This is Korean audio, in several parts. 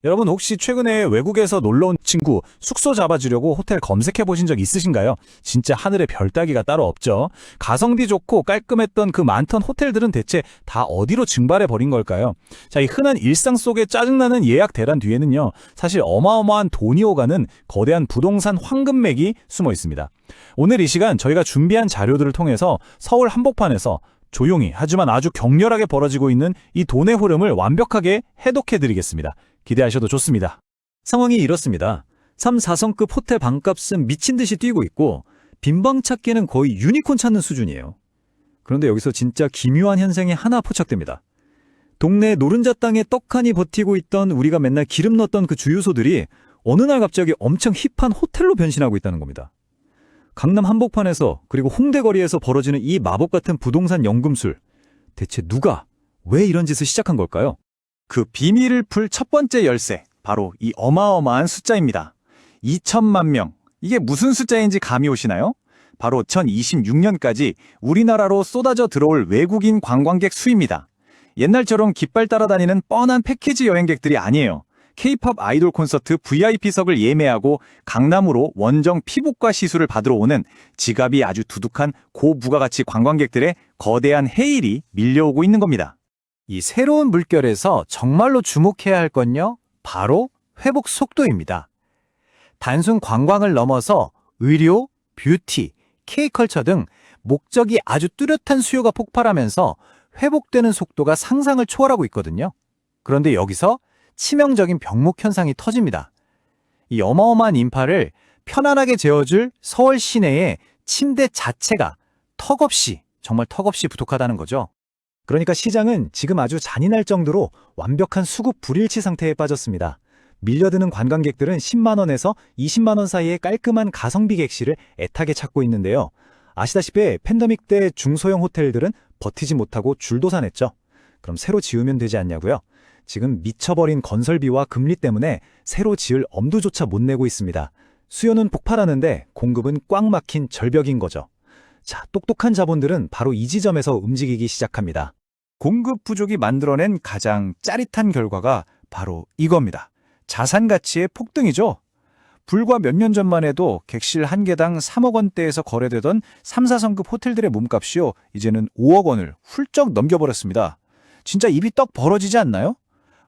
여러분 혹시 최근에 외국에서 놀러 온 친구 숙소 잡아주려고 호텔 검색해 보신 적 있으신가요? 진짜 하늘에 별 따기가 따로 없죠. 가성비 좋고 깔끔했던 그 많던 호텔들은 대체 다 어디로 증발해 버린 걸까요? 자, 이 흔한 일상 속에 짜증나는 예약 대란 뒤에는요, 사실 어마어마한 돈이 오가는 거대한 부동산 황금맥이 숨어 있습니다. 오늘 이 시간 저희가 준비한 자료들을 통해서 서울 한복판에서 조용히 하지만 아주 격렬하게 벌어지고 있는 이 돈의 흐름을 완벽하게 해독해 드리겠습니다. 기대하셔도 좋습니다. 상황이 이렇습니다. 3, 4성급 호텔 방값은 미친 듯이 뛰고 있고 빈방 찾기는 거의 유니콘 찾는 수준이에요. 그런데 여기서 진짜 기묘한 현상이 하나 포착됩니다. 동네 노른자 땅에 떡하니 버티고 있던 우리가 맨날 기름 넣었던 그 주유소들이 어느 날 갑자기 엄청 힙한 호텔로 변신하고 있다는 겁니다. 강남 한복판에서 그리고 홍대 거리에서 벌어지는 이 마법 같은 부동산 연금술. 대체 누가, 왜 이런 짓을 시작한 걸까요? 그 비밀을 풀 첫 번째 열쇠, 바로 이 어마어마한 숫자입니다. 2천만 명. 이게 무슨 숫자인지 감이 오시나요? 바로 2026년까지 우리나라로 쏟아져 들어올 외국인 관광객 수입니다. 옛날처럼 깃발 따라다니는 뻔한 패키지 여행객들이 아니에요. K-팝 아이돌 콘서트 VIP석을 예매하고 강남으로 원정 피부과 시술을 받으러 오는 지갑이 아주 두둑한 고부가가치 관광객들의 거대한 해일이 밀려오고 있는 겁니다. 이 새로운 물결에서 정말로 주목해야 할 건요, 바로 회복 속도입니다. 단순 관광을 넘어서 의료, 뷰티, K컬처 등 목적이 아주 뚜렷한 수요가 폭발하면서 회복되는 속도가 상상을 초월하고 있거든요. 그런데 여기서 치명적인 병목 현상이 터집니다. 이 어마어마한 인파를 편안하게 재워줄 서울 시내의 침대 자체가 턱없이, 정말 턱없이 부족하다는 거죠. 그러니까 시장은 지금 아주 잔인할 정도로 완벽한 수급 불일치 상태에 빠졌습니다. 밀려드는 관광객들은 10만 원에서 20만 원 사이의 깔끔한 가성비 객실을 애타게 찾고 있는데요. 아시다시피 팬데믹 때 중소형 호텔들은 버티지 못하고 줄도산했죠. 그럼 새로 지으면 되지 않냐고요? 지금 미쳐버린 건설비와 금리 때문에 새로 지을 엄두조차 못 내고 있습니다. 수요는 폭발하는데 공급은 꽉 막힌 절벽인 거죠. 자, 똑똑한 자본들은 바로 이 지점에서 움직이기 시작합니다. 공급 부족이 만들어낸 가장 짜릿한 결과가 바로 이겁니다. 자산 가치의 폭등이죠. 불과 몇 년 전만 해도 객실 한 개당 3억 원대에서 거래되던 3, 4성급 호텔들의 몸값이요, 이제는 5억 원을 훌쩍 넘겨버렸습니다. 진짜 입이 떡 벌어지지 않나요?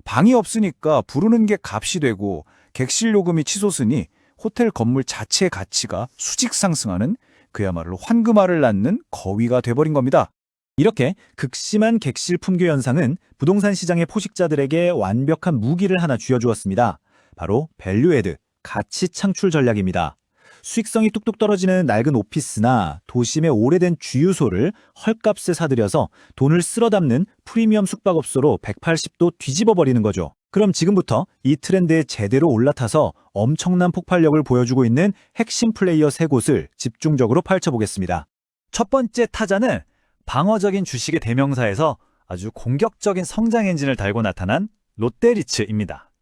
방이 없으니까 부르는 게 값이 되고 객실 요금이 치솟으니 호텔 건물 자체의 가치가 수직 상승하는, 그야말로 황금알을 낳는 거위가 돼버린 겁니다. 이렇게 극심한 객실 품귀 현상은 부동산 시장의 포식자들에게 완벽한 무기를 하나 쥐어주었습니다. 바로 밸류애드, 가치 창출 전략입니다. 수익성이 뚝뚝 떨어지는 낡은 오피스나 도심의 오래된 주유소를 헐값에 사들여서 돈을 쓸어 담는 프리미엄 숙박업소로 180도 뒤집어버리는 거죠. 그럼 지금부터 이 트렌드에 제대로 올라타서 엄청난 폭발력을 보여주고 있는 핵심 플레이어 3곳을 집중적으로 펼쳐보겠습니다. 첫 번째 타자는 방어적인 주식의 대명사에서 아주 공격적인 성장 엔진을 달고 나타난 롯데리츠입니다.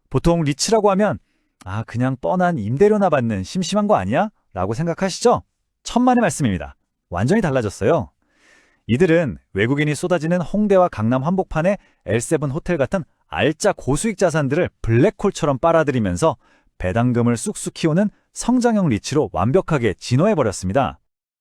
보통 리츠라고 하면 그냥 뻔한 임대료나 받는 심심한 거 아니야? 라고 생각하시죠? 천만의 말씀입니다. 완전히 달라졌어요. 이들은 외국인이 쏟아지는 홍대와 강남 한복판의 L7 호텔 같은 알짜 고수익 자산들을 블랙홀처럼 빨아들이면서 배당금을 쑥쑥 키우는 성장형 리츠로 완벽하게 진화해버렸습니다.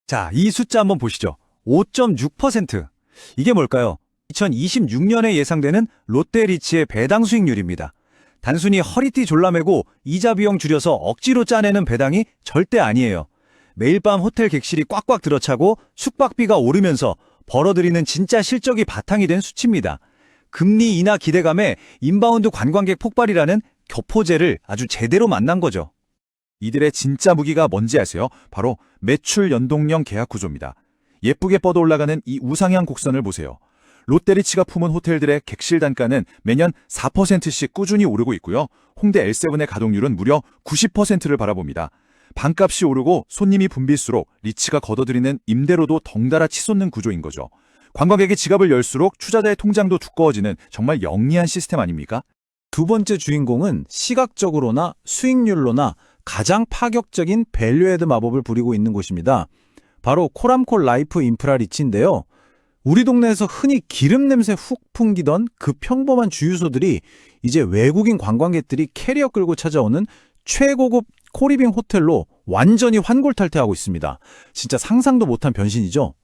자, 이 숫자 한번 보시죠. 5.6%. 이게 뭘까요? 2026년에 예상되는 롯데리츠의 배당 수익률입니다. 단순히 허리띠 졸라매고 이자 비용 줄여서 억지로 짜내는 배당이 절대 아니에요. 매일 밤 호텔 객실이 꽉꽉 들어차고 숙박비가 오르면서 벌어들이는 진짜 실적이 바탕이 된 수치입니다. 금리 인하 기대감에 인바운드 관광객 폭발이라는 교포제를 아주 제대로 만난 거죠. 이들의 진짜 무기가 뭔지 아세요? 바로 매출 연동형 계약 구조입니다. 예쁘게 뻗어 올라가는 이 우상향 곡선을 보세요. 롯데리츠가 품은 호텔들의 객실 단가는 매년 4%씩 꾸준히 오르고 있고요. 홍대 L7의 가동률은 무려 90%를 바라봅니다. 방값이 오르고 손님이 붐빌수록 리츠가 걷어들이는 임대료도 덩달아 치솟는 구조인 거죠. 관광객의 지갑을 열수록 투자자의 통장도 두꺼워지는 정말 영리한 시스템 아닙니까? 두 번째 주인공은 시각적으로나 수익률로나 가장 파격적인 밸류애드 마법을 부리고 있는 곳입니다. 바로 코람콜 라이프 인프라 리츠인데요. 우리 동네에서 흔히 기름 냄새 훅 풍기던 그 평범한 주유소들이 이제 외국인 관광객들이 캐리어 끌고 찾아오는 최고급 코리빙 호텔로 완전히 환골탈태하고 있습니다. 진짜 상상도 못한 변신이죠?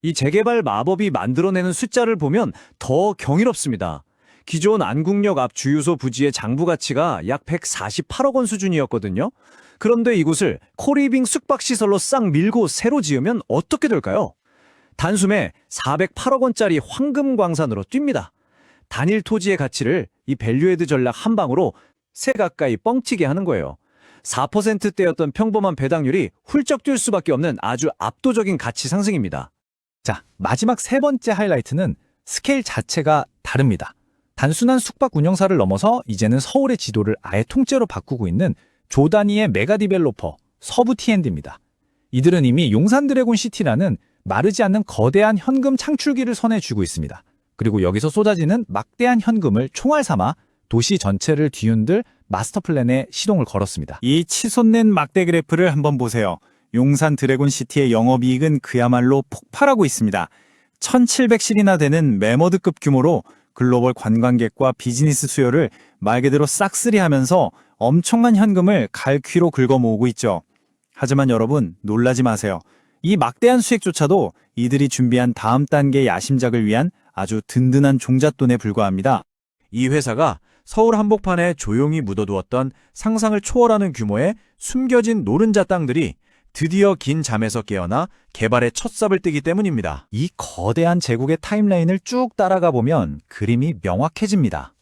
이 재개발 마법이 만들어내는 숫자를 보면 더 경이롭습니다. 기존 안국역 앞 주유소 부지의 장부 가치가 약 148억 원 수준이었거든요. 그런데 이곳을 코리빙 숙박시설로 싹 밀고 새로 지으면 어떻게 될까요? 단숨에 408억 원짜리 황금광산으로 뜁니다. 단일 토지의 가치를 이 밸류에드 전략 한 방으로 새 가까이 뻥튀게 하는 거예요. 4%대였던 평범한 배당률이 훌쩍 뛸 수밖에 없는 아주 압도적인 가치 상승입니다. 자, 마지막 세 번째 하이라이트는 스케일 자체가 다릅니다. 단순한 숙박 운영사를 넘어서 이제는 서울의 지도를 아예 통째로 바꾸고 있는 조단위의 메가 디벨로퍼 서부 T&D입니다. 이들은 이미 용산 드래곤 시티라는 마르지 않는 거대한 현금 창출기를 선에 쥐고 있습니다. 그리고 여기서 쏟아지는 막대한 현금을 총알 삼아 도시 전체를 뒤흔들 마스터 플랜에 시동을 걸었습니다. 이 치솟는 막대 그래프를 한번 보세요. 용산 드래곤시티의 영업이익은 그야말로 폭발하고 있습니다. 1700실이나 되는 매머드급 규모로 글로벌 관광객과 비즈니스 수요를 말 그대로 싹쓸이하면서 엄청난 현금을 갈퀴로 긁어 모으고 있죠. 하지만 여러분, 놀라지 마세요. 이 막대한 수익조차도 이들이 준비한 다음 단계 야심작을 위한 아주 든든한 종잣돈에 불과합니다. 이 회사가 서울 한복판에 조용히 묻어두었던 상상을 초월하는 규모의 숨겨진 노른자 땅들이 드디어 긴 잠에서 깨어나 개발의 첫 삽을 뜨기 때문입니다. 이 거대한 제국의 타임라인을 쭉 따라가 보면 그림이 명확해집니다.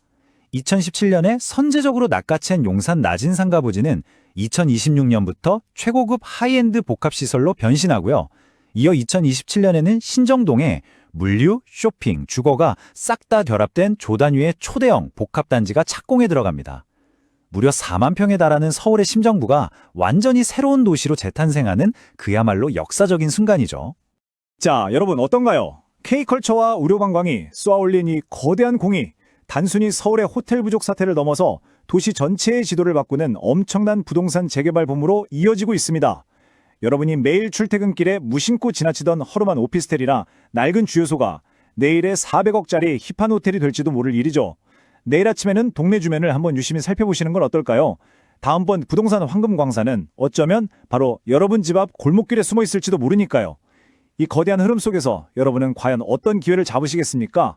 2017년에 선제적으로 낚아챈 용산 낮은 상가 부지는 2026년부터 최고급 하이엔드 복합시설로 변신하고요. 이어 2027년에는 신정동에 물류, 쇼핑, 주거가 싹 다 결합된 조단위의 초대형 복합단지가 착공에 들어갑니다. 무려 4만 평에 달하는 서울의 심정부가 완전히 새로운 도시로 재탄생하는 그야말로 역사적인 순간이죠. 자, 여러분 어떤가요? K컬처와 의료관광이 쏘아올린 이 거대한 공이 단순히 서울의 호텔 부족 사태를 넘어서 도시 전체의 지도를 바꾸는 엄청난 부동산 재개발 붐으로 이어지고 있습니다. 여러분이 매일 출퇴근길에 무심코 지나치던 허름한 오피스텔이나 낡은 주유소가 내일의 400억짜리 힙한 호텔이 될지도 모를 일이죠. 내일 아침에는 동네 주변을 한번 유심히 살펴보시는 건 어떨까요? 다음번 부동산 황금광산은 어쩌면 바로 여러분 집 앞 골목길에 숨어 있을지도 모르니까요. 이 거대한 흐름 속에서 여러분은 과연 어떤 기회를 잡으시겠습니까?